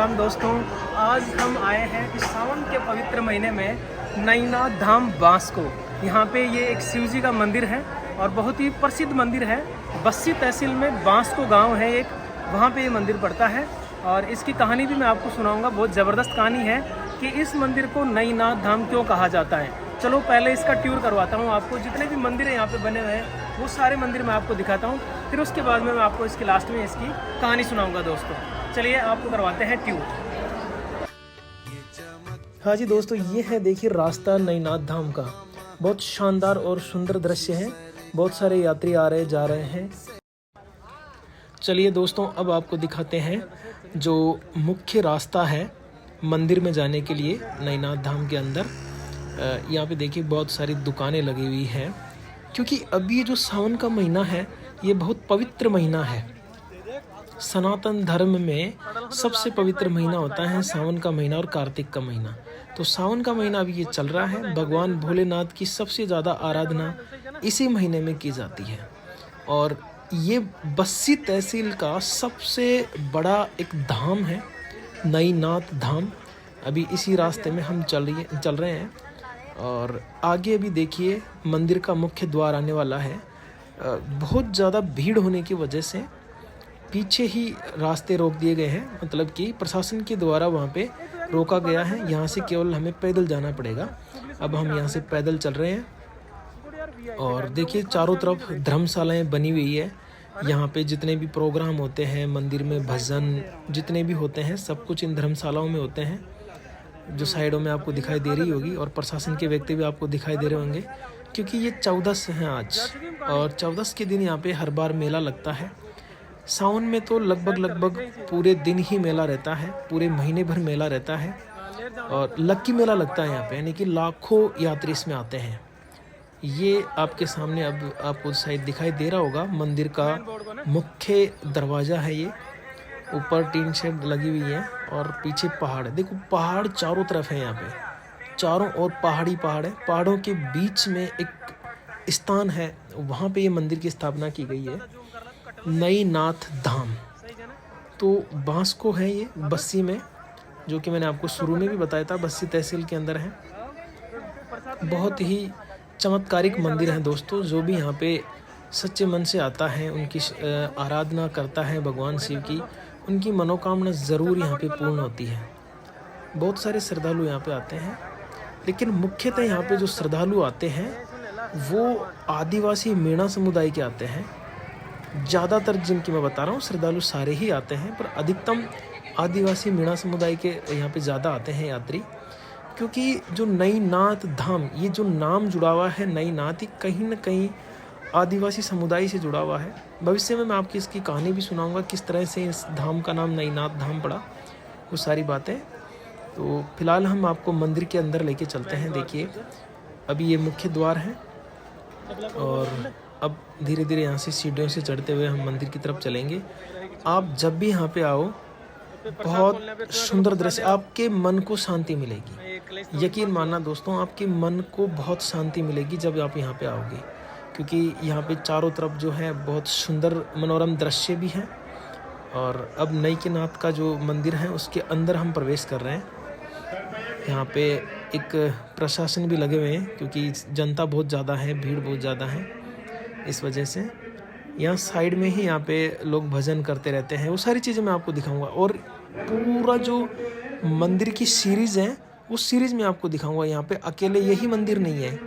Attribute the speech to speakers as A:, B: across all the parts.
A: हम दोस्तों, आज हम आए हैं इस सावन के पवित्र महीने में नैनाथ धाम बांसको। यहाँ पे ये एक शिव जी का मंदिर है और बहुत ही प्रसिद्ध मंदिर है। बस्सी तहसील में बांसको गांव है एक, वहाँ पे ये मंदिर पड़ता है। और इसकी कहानी भी मैं आपको सुनाऊंगा। बहुत ज़बरदस्त कहानी है कि इस मंदिर को नैनाथ धाम क्यों कहा जाता है। चलो पहले इसका टूर करवाता हूँ आपको। जितने भी मंदिर हैं यहाँ पे बने हुए हैं वो सारे मंदिर मैं आपको दिखाता हूँ। फिर उसके बाद में मैं आपको इसके लास्ट में इसकी कहानी सुनाऊँगा दोस्तों। चलिए आपको करवाते हैं टूर। हाँ जी दोस्तों, ये है देखिए रास्ता नैनाथ धाम का। बहुत शानदार और सुंदर दृश्य है। बहुत सारे यात्री आ रहे जा रहे हैं। चलिए दोस्तों, अब आपको दिखाते हैं जो मुख्य रास्ता है मंदिर में जाने के लिए नैनाथ धाम के अंदर। यहाँ पे देखिए बहुत सारी दुकानें लगी हुई हैं, क्योंकि अभी ये जो सावन का महीना है ये बहुत पवित्र महीना है। सनातन धर्म में सबसे पवित्र महीना होता है सावन का महीना और कार्तिक का महीना। तो सावन का महीना अभी ये चल रहा है। भगवान भोलेनाथ की सबसे ज़्यादा आराधना इसी महीने में की जाती है। और ये बस्सी तहसील का सबसे बड़ा एक धाम है नैनाथ धाम। अभी इसी रास्ते में हम चल रहे हैं। और आगे अभी देखिए मंदिर का मुख्य द्वार आने वाला है। बहुत ज़्यादा भीड़ होने की वजह से पीछे ही रास्ते रोक दिए गए हैं, मतलब कि प्रशासन के द्वारा वहाँ पे रोका गया है। यहाँ से केवल हमें पैदल जाना पड़ेगा। अब हम यहाँ से पैदल चल रहे हैं। और देखिए चारों तरफ धर्मशालाएं बनी हुई है। यहाँ पे जितने भी प्रोग्राम होते हैं मंदिर में, भजन जितने भी होते हैं, सब कुछ इन धर्मशालाओं में होते हैं, जो साइडों में आपको दिखाई दे रही होगी। और प्रशासन के व्यक्ति भी आपको दिखाई दे रहे होंगे, क्योंकि ये 14 है आज। और 14 के दिन यहाँ पे हर बार मेला लगता है। सावन में तो लगभग पूरे दिन ही मेला रहता है, पूरे महीने भर मेला रहता है। और लक्की मेला लगता है यहाँ पे, यानी कि लाखों यात्री इसमें आते हैं। ये आपके सामने अब आपको शायद दिखाई दे रहा होगा, मंदिर का मुख्य दरवाज़ा है ये। ऊपर टीन शेड लगी हुई है और पीछे पहाड़ है। देखो पहाड़ चारों तरफ है, यहाँ पे चारों ओर पहाड़ है। पहाड़ों के बीच में एक स्थान है, वहाँ पे ये मंदिर की स्थापना की गई है, नैनाथ धाम। तो बांसको है ये बस्सी में, जो कि मैंने आपको शुरू में भी बताया था, बस्सी तहसील के अंदर है। बहुत ही चमत्कारिक मंदिर है दोस्तों। जो भी यहाँ पे सच्चे मन से आता है, उनकी आराधना करता है भगवान शिव की, उनकी मनोकामना ज़रूर यहाँ पे पूर्ण होती है। बहुत सारे श्रद्धालु यहाँ पे आते हैं, लेकिन मुख्यतः यहाँ पे जो श्रद्धालु आते हैं वो आदिवासी मीणा समुदाय के आते हैं। ज़्यादातर जिनकी मैं बता रहा हूँ श्रद्धालु सारे ही आते हैं, पर अधिकतम आदिवासी मीणा समुदाय के यहाँ पे ज़्यादा आते हैं यात्री। क्योंकि जो नैनाथ धाम, ये जो नाम जुड़ा हुआ है नैनाथ, कहीं ना कहीं आदिवासी समुदाय से जुड़ा हुआ है। भविष्य में मैं आपकी इसकी कहानी भी सुनाऊंगा, किस तरह से इस धाम का नाम नैनाथ धाम पड़ा, वो सारी बातें। तो फिलहाल हम आपको मंदिर के अंदर लेके चलते हैं। देखिए अभी ये मुख्य द्वार है और अब धीरे धीरे यहाँ से सीढ़ियों से चढ़ते हुए हम मंदिर की तरफ चलेंगे। आप जब भी यहाँ पे आओ, बहुत सुंदर दृश्य, आपके मन को शांति मिलेगी। यकीन मानना दोस्तों, आपके मन को बहुत शांति मिलेगी जब आप यहाँ पे आओगे, क्योंकि यहाँ पे चारों तरफ जो है बहुत सुंदर मनोरम दृश्य भी हैं। और अब नैनाथ का जो मंदिर है उसके अंदर हम प्रवेश कर रहे हैं। यहाँ पे एक प्रशासन भी लगे हुए हैं, क्योंकि जनता बहुत ज़्यादा है, भीड़ बहुत ज़्यादा है, इस वजह से यहाँ साइड में ही यहाँ पे लोग भजन करते रहते हैं। वो सारी चीज़ें मैं आपको दिखाऊंगा। और पूरा जो मंदिर की सीरीज़ है उस सीरीज़ में आपको दिखाऊंगा। यहाँ पे अकेले यही मंदिर नहीं है,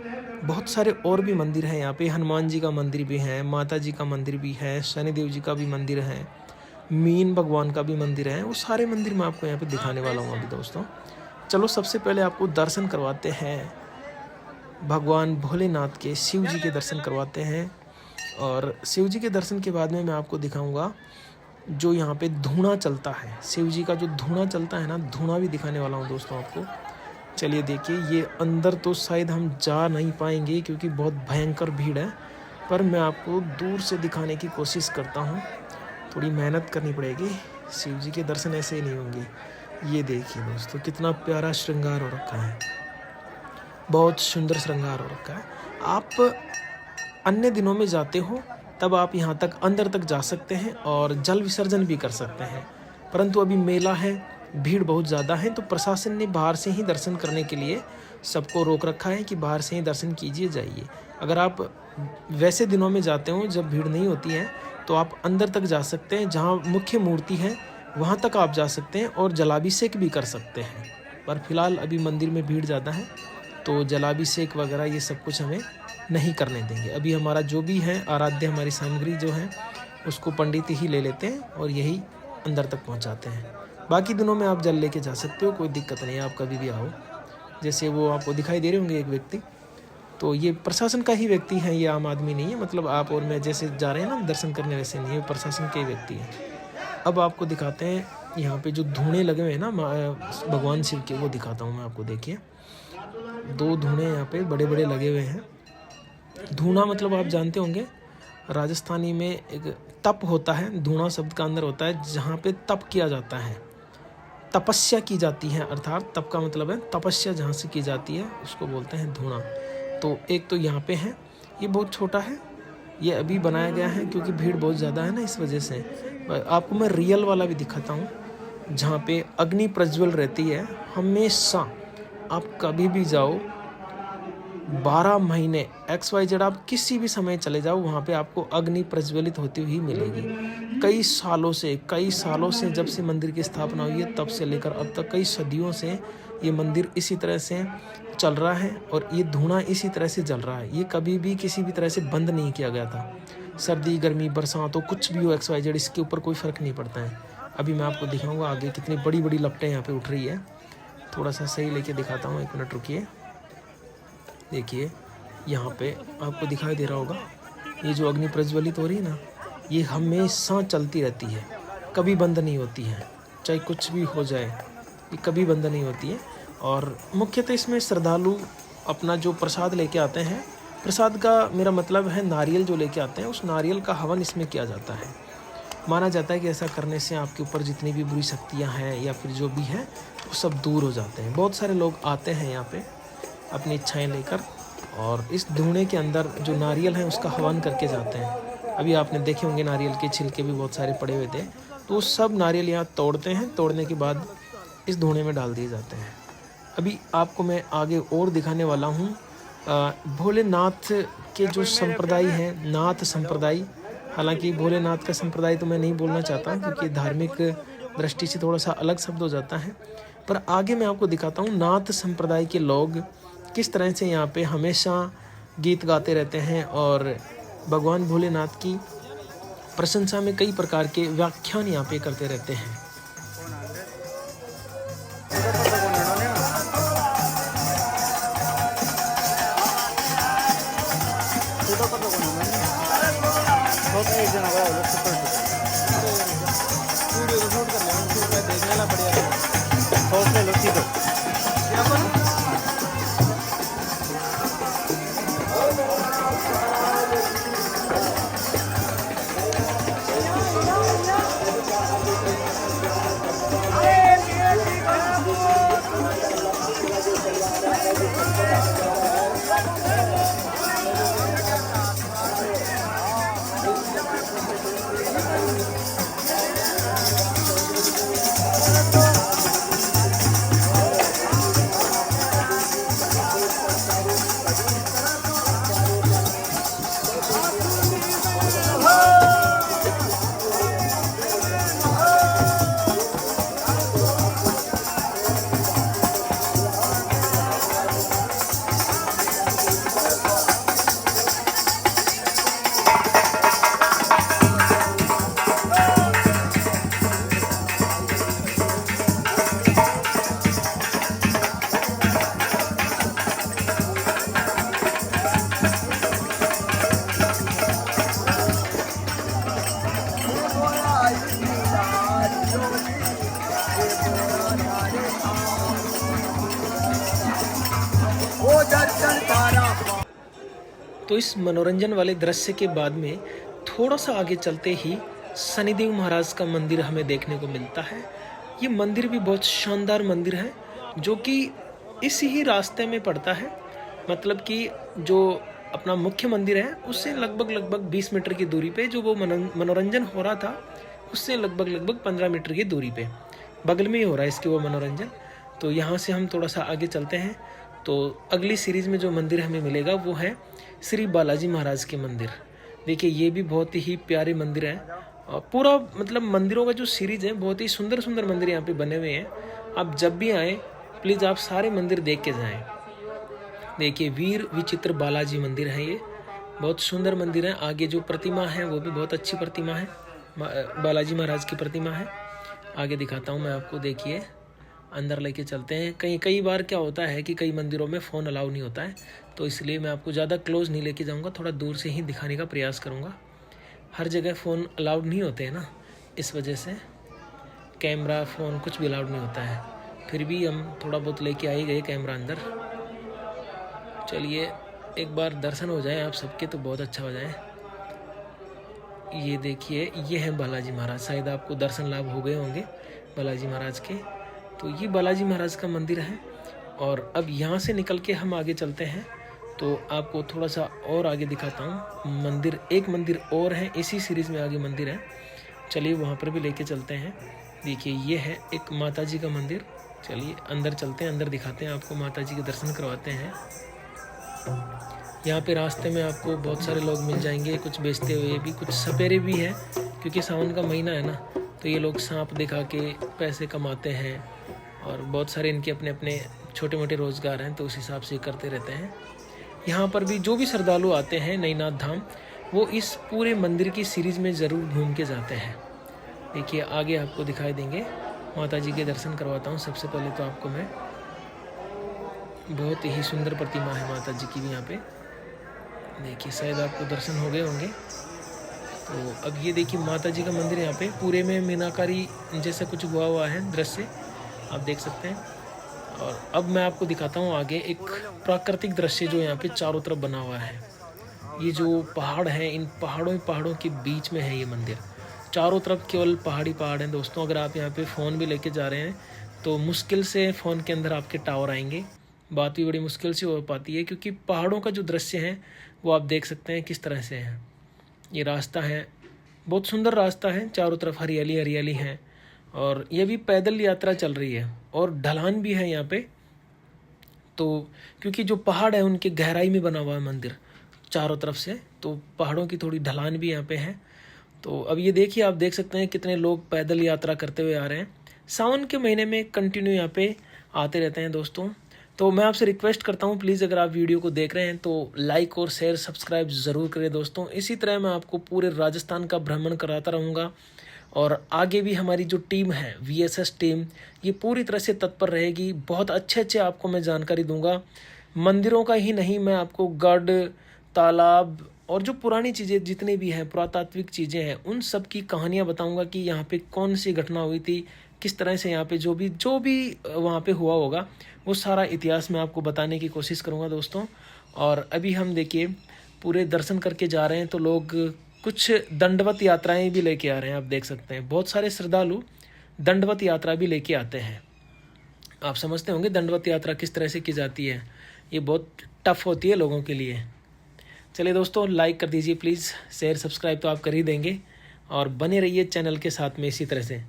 A: बहुत सारे और भी मंदिर हैं। यहाँ पे हनुमान जी का मंदिर भी है, माता जी का मंदिर भी है, शनिदेव जी का भी मंदिर है, मीन भगवान का भी मंदिर है। वो सारे मंदिर मैं आपको यहाँ पे दिखाने वाला हूँ अभी दोस्तों। चलो सबसे पहले आपको दर्शन करवाते हैं भगवान भोलेनाथ के, शिव जी के दर्शन करवाते हैं। और शिव जी के दर्शन के बाद में मैं आपको दिखाऊंगा जो यहाँ पे धूना चलता है, शिव जी का जो धूना चलता है ना, धूना भी दिखाने वाला हूँ दोस्तों आपको। चलिए देखिए, ये अंदर तो शायद हम जा नहीं पाएंगे क्योंकि बहुत भयंकर भीड़ है, पर मैं आपको दूर से दिखाने की कोशिश करता हूँ। थोड़ी मेहनत करनी पड़ेगी, शिव जी के दर्शन ऐसे ही नहीं होंगे। ये देखिए दोस्तों, कितना प्यारा श्रृंगार हो रखा है, बहुत सुंदर श्रृंगार हो रखा है। आप अन्य दिनों में जाते हो तब आप यहाँ तक अंदर तक जा सकते हैं और जल विसर्जन भी कर सकते हैं, परंतु अभी मेला है भीड़ बहुत ज़्यादा है, तो प्रशासन ने बाहर से ही दर्शन करने के लिए सबको रोक रखा है कि बाहर से ही दर्शन कीजिए, जाइए। अगर आप वैसे दिनों में जाते हो जब भीड़ नहीं होती है तो आप अंदर तक जा सकते हैं, जहाँ मुख्य मूर्ति है वहाँ तक आप जा सकते हैं और जलाभिषेक भी कर सकते हैं। पर फिलहाल अभी मंदिर में भीड़ ज़्यादा है तो जलाभिषेक वगैरह ये सब कुछ हमें नहीं करने देंगे। अभी हमारा जो भी है आराध्य, हमारी सामग्री जो है उसको पंडित ही ले लेते हैं और यही अंदर तक पहुंचाते हैं। बाकी दिनों में आप जल लेके जा सकते हो, कोई दिक्कत नहीं है, आप कभी भी आओ। जैसे वो आपको दिखाई दे रहे होंगे एक व्यक्ति, तो ये प्रशासन का ही व्यक्ति है, ये आम आदमी नहीं है। मतलब आप और मैं जैसे जा रहे हैं ना दर्शन करने, वैसे नहीं है, प्रशासन के व्यक्ति हैं। अब आपको दिखाते हैं यहाँ पे जो धूणे लगे हुए हैं ना भगवान शिव के, वो दिखाता हूँ मैं आपको। देखिए 2 धूणे यहाँ पे बड़े बड़े लगे हुए हैं। धूना मतलब आप जानते होंगे, राजस्थानी में एक तप होता है, धूना शब्द का अंदर होता है जहाँ पे तप किया जाता है, तपस्या की जाती है, अर्थात तप का मतलब है तपस्या, जहाँ से की जाती है उसको बोलते हैं धूना। तो एक तो यहाँ पे है, ये बहुत छोटा है, ये अभी बनाया गया है क्योंकि भीड़ बहुत ज़्यादा है ना, इस वजह से। आपको मैं रियल वाला भी दिखाता हूँ जहाँ पे अग्नि प्रज्वल रहती है हमेशा। आप कभी भी जाओ 12 महीने XYZ आप किसी भी समय चले जाओ, वहाँ पे आपको अग्नि प्रज्वलित होती हुई मिलेगी। कई सालों से जब से मंदिर की स्थापना हुई है तब से लेकर अब तक कई सदियों से ये मंदिर इसी तरह से चल रहा है और ये धुआं इसी तरह से जल रहा है। ये कभी भी किसी भी तरह से बंद नहीं किया गया था। सर्दी, गर्मी, बरसात हो, कुछ भी हो XYZ, इसके ऊपर कोई फ़र्क नहीं पड़ता है। अभी मैं आपको दिखाऊँगा आगे कितनी बड़ी बड़ी लपटें यहाँ पर उठ रही है। थोड़ा सा सही लेके दिखाता हूँ, 1 मिनट रुकिए। देखिए यहाँ पे आपको दिखाई दे रहा होगा, ये जो अग्नि प्रज्वलित हो रही है ना, ये हमेशा चलती रहती है, कभी बंद नहीं होती है, चाहे कुछ भी हो जाए, ये कभी बंद नहीं होती है। और मुख्यतः इसमें श्रद्धालु अपना जो प्रसाद लेके आते हैं, प्रसाद का मेरा मतलब है नारियल जो लेके आते हैं, उस नारियल का हवन इसमें किया जाता है। माना जाता है कि ऐसा करने से आपके ऊपर जितनी भी बुरी शक्तियाँ हैं या फिर जो भी है वो सब दूर हो जाते हैं। बहुत सारे लोग आते हैं यहाँ पे अपनी इच्छाएं लेकर और इस धूणे के अंदर जो नारियल है उसका हवन करके जाते हैं। अभी आपने देखे होंगे नारियल के छिलके भी बहुत सारे पड़े हुए थे, तो सब नारियल यहाँ तोड़ते हैं, तोड़ने के बाद इस धूणे में डाल दिए जाते हैं। अभी आपको मैं आगे और दिखाने वाला हूँ भोलेनाथ के जो संप्रदाय हैं, नाथ संप्रदाय। हालांकि भोलेनाथ का संप्रदाय तो मैं नहीं बोलना चाहता क्योंकि धार्मिक दृष्टि से थोड़ा सा अलग शब्द हो जाता है, पर आगे मैं आपको दिखाता हूँ नाथ संप्रदाय के लोग किस तरह से यहाँ पे हमेशा गीत गाते रहते हैं और भगवान भोलेनाथ की प्रशंसा में कई प्रकार के व्याख्यान यहाँ पे करते रहते हैं। तो इस मनोरंजन वाले दृश्य के बाद में थोड़ा सा आगे चलते ही शनिदेव महाराज का मंदिर हमें देखने को मिलता है। ये मंदिर भी बहुत शानदार मंदिर है जो कि इसी ही रास्ते में पड़ता है। मतलब कि जो अपना मुख्य मंदिर है उससे लगभग 20 मीटर की दूरी पे जो वो मनोरंजन हो रहा था उससे लगभग 15 मीटर की दूरी पे बगल में ही हो रहा है इसकी वो मनोरंजन। तो यहाँ से हम थोड़ा सा आगे चलते हैं। तो अगली सीरीज़ में जो मंदिर हमें मिलेगा वो है श्री बालाजी महाराज के मंदिर। देखिए ये भी बहुत ही प्यारे मंदिर है। और पूरा मतलब मंदिरों का जो सीरीज़ है बहुत ही सुंदर सुंदर मंदिर यहाँ पे बने हुए हैं। आप जब भी आएँ प्लीज़ आप सारे मंदिर देख के जाएँ। देखिए वीर विचित्र बालाजी मंदिर है, ये बहुत सुंदर मंदिर है। आगे जो प्रतिमा है वो भी बहुत अच्छी प्रतिमा है, बालाजी महाराज की प्रतिमा है। आगे दिखाता हूँ मैं आपको। देखिए अंदर लेके चलते हैं। कई बार क्या होता है कि कई मंदिरों में फ़ोन अलाउ नहीं होता है, तो इसलिए मैं आपको ज़्यादा क्लोज नहीं लेके जाऊँगा, थोड़ा दूर से ही दिखाने का प्रयास करूँगा। हर जगह फ़ोन अलाउड नहीं होते हैं ना, इस वजह से कैमरा फ़ोन कुछ भी अलाउड नहीं होता है। फिर भी हम थोड़ा बहुत लेके आ ही गए कैमरा अंदर। चलिए एक बार दर्शन हो जाए आप सबके तो बहुत अच्छा हो जाए। ये देखिए ये है बालाजी महाराज, शायद आपको दर्शन लाभ हो गए होंगे बालाजी महाराज के। तो ये बालाजी महाराज का मंदिर है। और अब यहाँ से निकल के हम आगे चलते हैं तो आपको थोड़ा सा और आगे दिखाता हूँ मंदिर। एक मंदिर और है इसी सीरीज़ में, आगे मंदिर है, चलिए वहाँ पर भी लेके चलते हैं। देखिए ये है एक माता जी का मंदिर। चलिए अंदर चलते हैं, अंदर दिखाते हैं आपको, माता जी के दर्शन करवाते हैं। यहाँ पे रास्ते में आपको बहुत सारे लोग मिल जाएंगे, कुछ बेचते हुए भी, कुछ सपेरे भी हैं, क्योंकि सावन का महीना है ना, तो ये लोग सांप दिखा के पैसे कमाते हैं। और बहुत सारे इनके अपने अपने छोटे मोटे रोज़गार हैं, तो उस हिसाब से करते रहते हैं। यहाँ पर भी जो भी श्रद्धालु आते हैं नईनाथ धाम, वो इस पूरे मंदिर की सीरीज़ में ज़रूर घूम के जाते हैं। देखिए आगे आपको दिखाई देंगे, माता जी के दर्शन करवाता हूँ। सबसे पहले तो आपको मैं, बहुत ही सुंदर प्रतिमा है माता जी की भी यहाँ पे। देखिए शायद आपको दर्शन हो गए होंगे। तो अब ये देखिए माता जी का मंदिर, यहाँ पे पूरे में मीनाकारी जैसा कुछ हुआ है दृश्य, आप देख सकते हैं। और अब मैं आपको दिखाता हूँ आगे एक प्राकृतिक दृश्य जो यहाँ पे चारों तरफ बना हुआ है। ये जो पहाड़ है, इन पहाड़ों के बीच में है ये मंदिर। चारों तरफ केवल पहाड़ी पहाड़ हैं दोस्तों। अगर आप यहाँ पे फ़ोन भी लेके जा रहे हैं तो मुश्किल से फ़ोन के अंदर आपके टावर आएंगे। बात भी बड़ी मुश्किल से हो पाती है, क्योंकि पहाड़ों का जो दृश्य है वो आप देख सकते हैं किस तरह से है। ये रास्ता है, बहुत सुंदर रास्ता है, चारों तरफ हरियाली हरियाली है। और ये भी पैदल यात्रा चल रही है और ढलान भी है यहाँ पे। तो क्योंकि जो पहाड़ है उनके गहराई में बना हुआ है मंदिर चारों तरफ से, तो पहाड़ों की थोड़ी ढलान भी यहाँ पे है। तो अब ये देखिए, आप देख सकते हैं कितने लोग पैदल यात्रा करते हुए आ रहे हैं। सावन के महीने में कंटिन्यू यहाँ पे आते रहते हैं दोस्तों। तो मैं आपसे रिक्वेस्ट करता हूँ प्लीज़, अगर आप वीडियो को देख रहे हैं तो लाइक और शेयर सब्सक्राइब ज़रूर करें दोस्तों। इसी तरह मैं आपको पूरे राजस्थान का भ्रमण कराता रहूँगा। और आगे भी हमारी जो टीम है VSS टीम, ये पूरी तरह से तत्पर रहेगी। बहुत अच्छे आपको मैं जानकारी दूंगा, मंदिरों का ही नहीं, मैं आपको गढ़, तालाब और जो पुरानी चीज़ें जितनी भी हैं, पुरातात्विक चीज़ें हैं, उन सब की कहानियाँ बताऊंगा कि यहाँ पे कौन सी घटना हुई थी, किस तरह से यहाँ पे जो भी वहाँ पे हुआ होगा, वो सारा इतिहास मैं आपको बताने की कोशिश करूँगा दोस्तों। और अभी हम देखिए पूरे दर्शन करके जा रहे हैं, तो लोग कुछ दंडवत यात्राएं भी लेके आ रहे हैं। आप देख सकते हैं बहुत सारे श्रद्धालु दंडवत यात्रा भी लेके आते हैं। आप समझते होंगे दंडवत यात्रा किस तरह से की जाती है, ये बहुत टफ होती है लोगों के लिए। चलिए दोस्तों, लाइक कर दीजिए प्लीज़, शेयर सब्सक्राइब तो आप कर ही देंगे, और बने रहिए चैनल के साथ में इसी तरह से।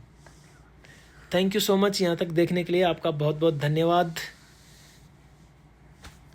A: थैंक यू सो मच, यहाँ तक देखने के लिए आपका बहुत बहुत धन्यवाद।